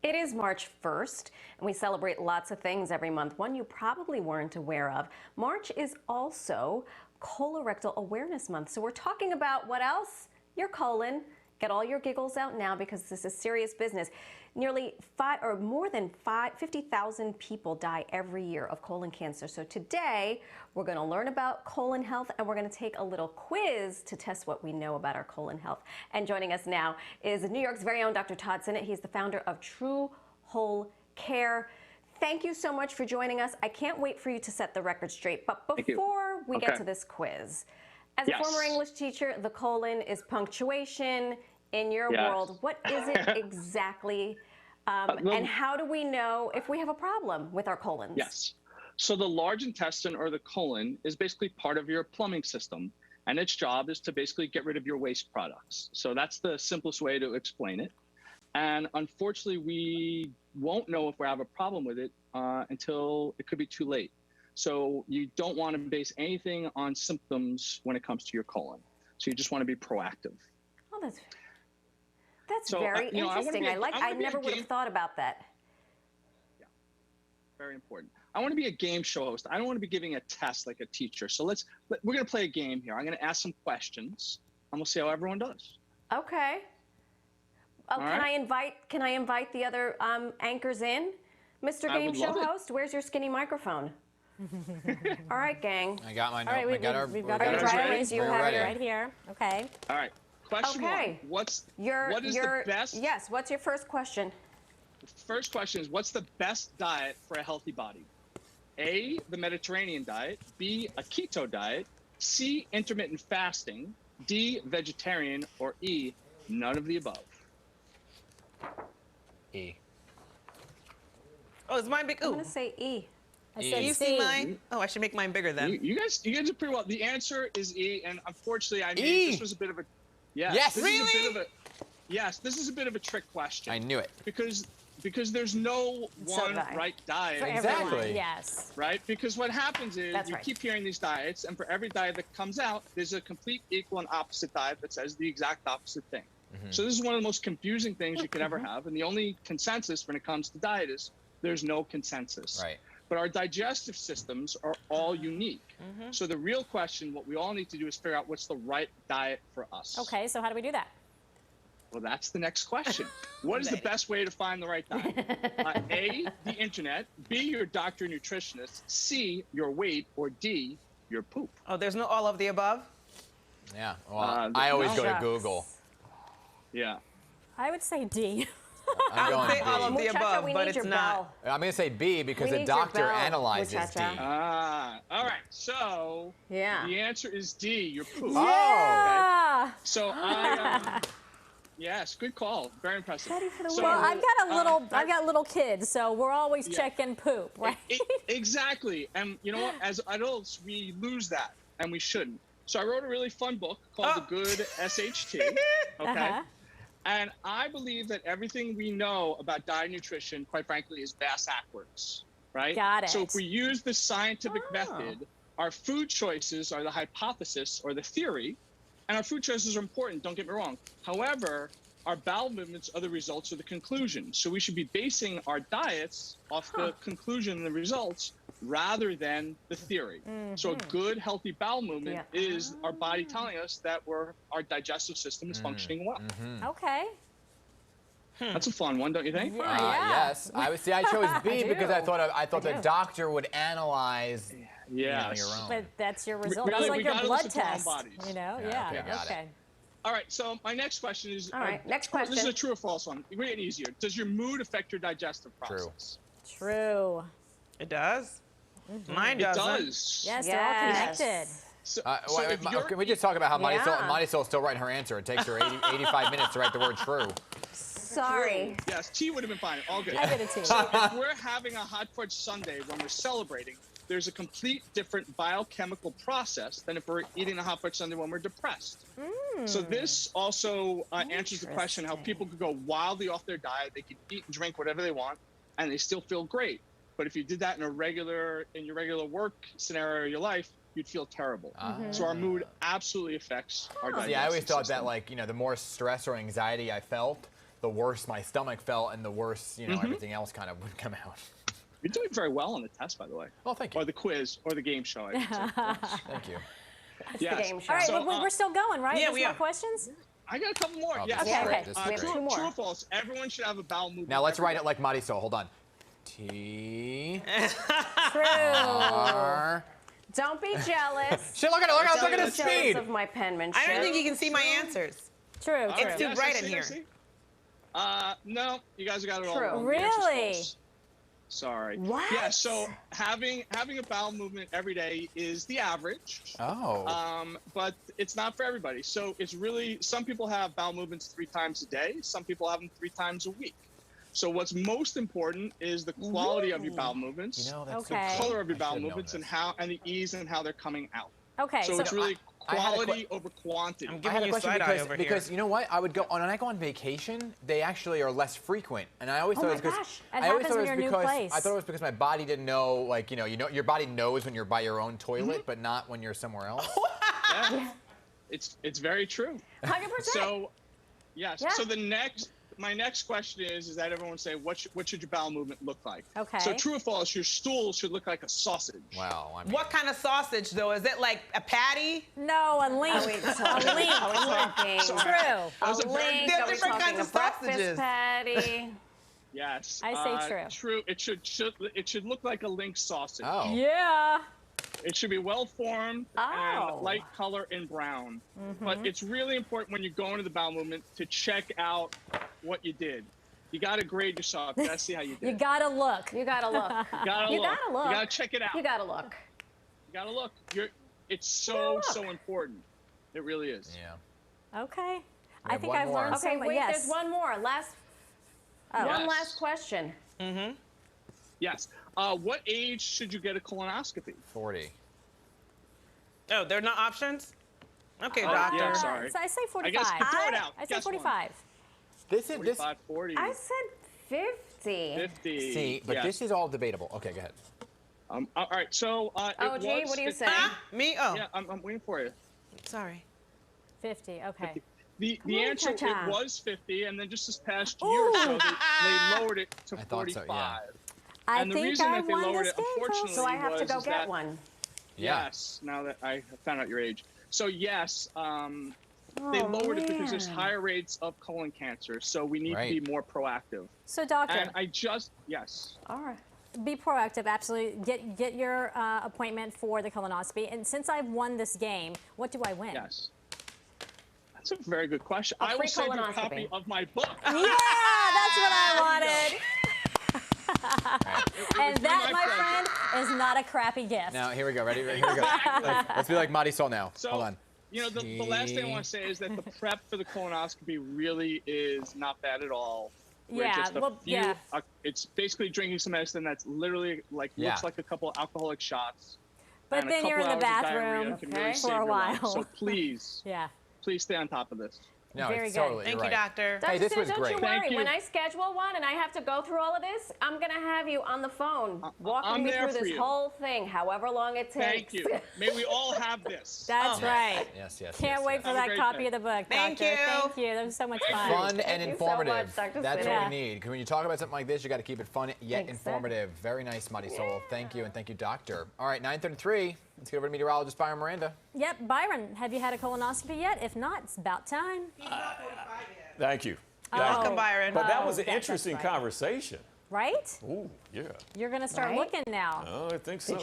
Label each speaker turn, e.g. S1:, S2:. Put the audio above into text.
S1: It is March 1st, and we celebrate lots of things every month. One you probably weren't aware of. March is also Colorectal Awareness Month. So we're talking about what else? Your colon. Get all your giggles out now because this is serious business. Nearly more than 50,000 people die every year of colon cancer. So today we're going to learn about colon health, and we're going to take a little quiz to test what we know about our colon health. And joining us now is New York's very own Dr. Todd Sinett. He's the founder of Tru Whole Care. Thank you so much for joining us. I can't wait for you to set the record straight. But before we get to this quiz, as a former English teacher, the colon is punctuation. In your world, what is it exactly, and how do we know if we have a problem with our colons?
S2: Yes. So the large intestine, or the colon, is basically part of your plumbing system, and its job is to basically get rid of your waste products. So that's the simplest way to explain it. And unfortunately, we won't know if we have a problem with it until it could be too late. So you don't want to base anything on symptoms when it comes to your colon. So you just want to be proactive.
S1: Oh, that's very interesting. I never would have thought about that.
S2: Yeah, very important. I want to be a game show host. I don't want to be giving a test like a teacher. So we're going to play a game here. I'm going to ask some questions, and we'll see how everyone does.
S1: Okay. Can I invite the other anchors in, Mr. Game Show host? Where's your skinny microphone? All right, gang.
S3: I got my note.
S1: All right, we've got our dry You have it right here. Okay.
S2: All right. Question one, what is the best?
S1: Yes, what's your first question?
S2: The first question is, what's the best diet for a healthy body? A, the Mediterranean diet. B, a keto diet. C, intermittent fasting. D, vegetarian. Or E, none of the above.
S3: E.
S4: Oh, is mine big?
S1: I'm going to say E.
S4: I said you see mine? Oh, I should make mine bigger then.
S2: You guys did pretty well. The answer is E, and unfortunately, this was a bit of a...
S3: Yes.
S2: Really? Yes, this is a bit of a trick question.
S3: I knew it.
S2: Because there's no one right diet.
S1: For
S3: exactly.
S1: Everyone. Yes.
S2: Right? Because what happens is keep hearing these diets, and for every diet that comes out, there's a complete equal and opposite diet that says the exact opposite thing. So this is one of the most confusing things you could ever have, and the only consensus when it comes to diet is there's no consensus.
S3: Right.
S2: But our digestive systems are all unique. So the real question, what we all need to do is figure out what's the right diet for us.
S5: Okay, so how do we do that?
S2: Well, that's the next question. What is the best way to find the right diet? A, the internet. B, your doctor and nutritionist. C, your weight. Or D, your poop.
S4: Oh, there's no all of the above?
S3: Yeah, well, I always go to Google.
S2: Yeah.
S5: I would say D.
S3: I'm going
S4: say all of the above, but it's not.
S3: I'm going to say B because the doctor analyzes D.
S2: All right. So the answer is D, your poop.
S5: Yeah.
S2: Okay. So yes, good call. Very impressive.
S5: Well, I've got little kids, so we're always checking poop, right?
S2: Exactly. And you know what? As adults, we lose that, and we shouldn't. So I wrote a really fun book called The Good SHT. Okay. And I believe that everything we know about diet and nutrition, quite frankly, is backwards, right?
S5: Got it.
S2: So if we use the scientific method, our food choices are the hypothesis or the theory, and our food choices are important, don't get me wrong. However, our bowel movements are the results of the conclusion. So we should be basing our diets off the conclusion and the results rather than the theory. So a good, healthy bowel movement is our body telling us that our digestive system is functioning well.
S5: Okay.
S2: That's a fun one, don't you think?
S3: Yes. I chose B because I thought the doctor would analyze your own.
S5: But that's your result.
S2: Really,
S5: that's like your blood test.
S2: Bodies.
S5: You know? Okay.
S2: All right, so my next question is...
S1: All right, next question.
S2: This is a true or false one. We're getting easier. Does your mood affect your digestive process?
S5: True.
S4: It does? Mine doesn't.
S2: It does.
S5: Yes, they're all connected.
S3: So can we just talk about how Moneysoul's still writing her answer? It takes her 85 minutes to write the word true.
S1: Sorry.
S2: Yes, T would have been fine. All good.
S5: I did it too.
S2: So if we're having a hot fudge sundae when we're celebrating, there's a complete different biochemical process than if we're eating a hot fudge sundae when we're depressed. So this also answers the question how people could go wildly off their diet. They could eat and drink whatever they want, and they still feel great. But if you did that in your regular work scenario of your life, you'd feel terrible. So our mood absolutely affects our digestive
S3: I always thought
S2: system.
S3: that the more stress or anxiety I felt, the worse my stomach felt and the worse, you know, everything else kind of would come out.
S2: You're doing very well on the test, by the way.
S3: Well, thank you.
S2: Or the quiz, or the game show, I should say.
S3: Thank you.
S2: Yes.
S1: The game show.
S5: All right,
S2: So,
S5: we're still going, right?
S4: yeah,
S5: There's
S4: we
S5: more
S4: are.
S5: questions?
S2: I got a couple more.
S3: Oh,
S2: Yes.
S3: this is
S1: Okay,
S3: great.
S1: okay.
S3: This
S1: We
S3: is
S1: have
S3: great.
S1: two more.
S2: True or false? Everyone should have a bowel movement.
S3: Now let's
S2: every
S3: write
S2: day.
S3: it like Marisol. Hold on. T
S5: True.
S3: R.
S1: Don't be jealous.
S3: Shit, look at
S1: Don't
S3: the
S1: be jealous
S3: speed.
S1: of my penmanship.
S4: I don't think you can see my answers.
S5: True,
S2: All
S5: true.
S2: right,
S4: too
S2: yes,
S4: bright
S2: I
S4: in
S2: see,
S4: here.
S2: I see. No, you guys got it all
S1: True.
S2: wrong. The answer's
S5: Really?
S2: false. Sorry.
S1: What?
S2: Yeah, so having a bowel movement every day is the average.
S3: Oh.
S2: But it's not for everybody. So it's really, some people have bowel movements 3 times a day. Some people have them 3 times a week. So what's most important is the quality of your bowel movements,
S3: You know, that's
S5: Okay.
S2: the color of your
S3: I
S2: bowel
S3: should've known
S2: movements,
S3: this.
S2: and the ease and how they're coming out.
S5: Okay,
S2: So it's really
S3: I had a
S2: quality over quantity.
S4: I'm
S3: I
S4: giving
S3: had a
S4: you
S3: question
S4: side-eye over
S3: because
S4: here.
S3: you know what? I would go when I go on vacation, they actually are less frequent, and I always
S5: Oh
S3: thought
S5: my
S3: it was because
S5: gosh, it
S3: I always
S5: happens
S3: thought it
S5: when
S3: was
S5: you're in a new
S3: because
S5: place.
S3: I thought it was because my body didn't know, like you know, your body knows when you're by your own toilet,
S5: Mm-hmm.
S3: but not when you're somewhere else.
S2: Yeah. It's very true.
S1: 100%.
S2: So, yes.
S1: Yeah.
S2: So my next question is that everyone say what should your bowel movement look like?
S5: Okay.
S2: So true or false? Your stool should look like a sausage.
S3: Wow. I mean,
S4: What kind of sausage, though? Is it like a patty?
S5: no, a link.
S1: Are we talking?
S5: True.
S1: A
S2: Those are very-
S1: link?
S4: There are
S1: Are we
S4: different
S1: talking
S4: kinds
S1: a
S4: of
S1: breakfast
S4: sausages.
S1: patty?
S2: Yes.
S5: I say true.
S2: True. It should look like a link sausage.
S3: Oh.
S5: Yeah.
S2: It should be well formed
S1: Oh.
S2: and light color and brown.
S5: Mm-hmm.
S2: But it's really important when you go into the bowel movement to check out what you did. You got to grade yourself. You got to see how you did.
S5: You gotta look.
S1: You gotta look.
S2: You gotta
S1: You
S2: look.
S1: gotta look.
S2: You got to check it out.
S1: You gotta look.
S2: You gotta look. It's
S1: gotta
S2: so
S1: look.
S2: important. It really is.
S3: Yeah.
S5: Okay. I
S3: have
S5: think
S3: one
S5: I've
S3: more.
S5: learned
S1: Okay,
S5: something.
S1: wait,
S5: Yes.
S1: there's one more. One
S2: Yes.
S1: last question.
S2: Yes. What age should you get a colonoscopy?
S3: 40.
S4: Oh, they're not options? Okay,
S2: Oh,
S4: doctor.
S2: yeah, sorry.
S5: So I say
S2: I
S5: 45.
S2: guess throw it out.
S5: I say
S2: Guess one.
S5: 45.
S3: This is this.
S2: 45, 40,
S1: I said 50.
S2: 50.
S3: See, but
S2: yes.
S3: this is all debatable. Okay, go ahead.
S2: All right. So.
S1: Oh, gee, what do you say?
S4: Me? Oh,
S2: Yeah, I'm waiting for you.
S4: sorry.
S5: 50. Okay.
S2: The
S1: on,
S2: answer
S1: Cha-Cha.
S2: it was 50, and then just this past year or so, they lowered it to
S3: I thought so,
S2: 45.
S3: yeah.
S5: I
S2: And the
S5: think
S2: reason
S5: I
S2: that they
S5: won
S2: lowered
S5: this
S2: it,
S5: game,
S2: unfortunately,
S5: folks.
S1: So I have to go
S2: is
S1: get
S2: that-
S1: one.
S3: Yeah.
S2: Yes. Now that I found out your age. So yes, they
S1: Oh,
S2: lowered it because there's
S1: man.
S2: higher rates of colon cancer. So we need to
S3: Right.
S2: be more proactive.
S5: So, doctor,
S2: And yes.
S1: All right.
S5: be proactive. Absolutely. Get your appointment for the colonoscopy. And since I've won this game, what do I win?
S2: Yes. That's a very good question.
S1: A
S2: I will
S1: free
S2: send you a
S1: colonoscopy.
S2: copy of my book.
S5: Yeah, that's what I wanted. And that, my friend, is not a crappy gift.
S3: Now here we go. Ready? Here we go. Let's be like Marisol now.
S2: So,
S3: Hold on.
S2: You know, the last thing I want to say is that the prep for the colonoscopy really is not bad at all. We're
S5: Yeah,
S2: just a
S5: well,
S2: few,
S5: yeah.
S2: It's basically drinking some medicine that's literally like
S3: Yeah.
S2: looks like a couple of alcoholic shots.
S5: But
S2: and a
S5: then you're in
S2: couple
S5: the
S2: hours of
S5: bathroom
S2: diarrhea can
S1: Okay.
S2: really
S1: for
S2: save
S5: a
S2: your life.
S5: while.
S2: So please,
S5: Yeah.
S2: please stay on top of this.
S3: No,
S5: Very
S3: it's
S5: good.
S3: totally.
S4: Thank
S3: you're
S4: you,
S3: right.
S4: doctor.
S1: Dr.
S3: Hey, this
S1: Sinett,
S3: was
S1: don't
S3: great.
S1: you
S2: Thank
S1: worry.
S2: you.
S1: When I schedule one and I have to go through all of this, I'm going to have you on the phone walking
S2: I'm
S1: me
S2: there
S1: through
S2: for
S1: this
S2: you.
S1: whole thing, however long it takes.
S2: Thank you. May we all have this.
S5: That's right.
S3: Yes, yes.
S5: Can't
S3: yes,
S5: wait
S3: yes.
S5: for
S2: Have a
S5: that
S2: great
S5: copy
S2: day.
S5: of the book,
S4: Thank
S5: doctor.
S4: you.
S5: Thank you. That was so much fun.
S3: Fun and
S1: Thank you so
S3: informative.
S1: much, Dr.
S3: That's
S1: Sinett.
S3: what we need. 'Cause when you talk about something like this, you got to keep it fun yet
S1: Exactly.
S3: informative. Very nice, Marisol. Thank you, and thank you, doctor. All right, 9:33. Let's get over to meteorologist Byron Miranda.
S5: Yep, Byron, have you had a colonoscopy yet? If not, it's about time.
S6: Thank you.
S4: Welcome, Byron.
S6: But that was an
S5: that's
S6: interesting
S5: right.
S6: conversation.
S5: Right?
S6: Ooh, yeah.
S5: You're going to start
S1: Right?
S5: looking now.
S6: Oh, I think so.
S1: Did you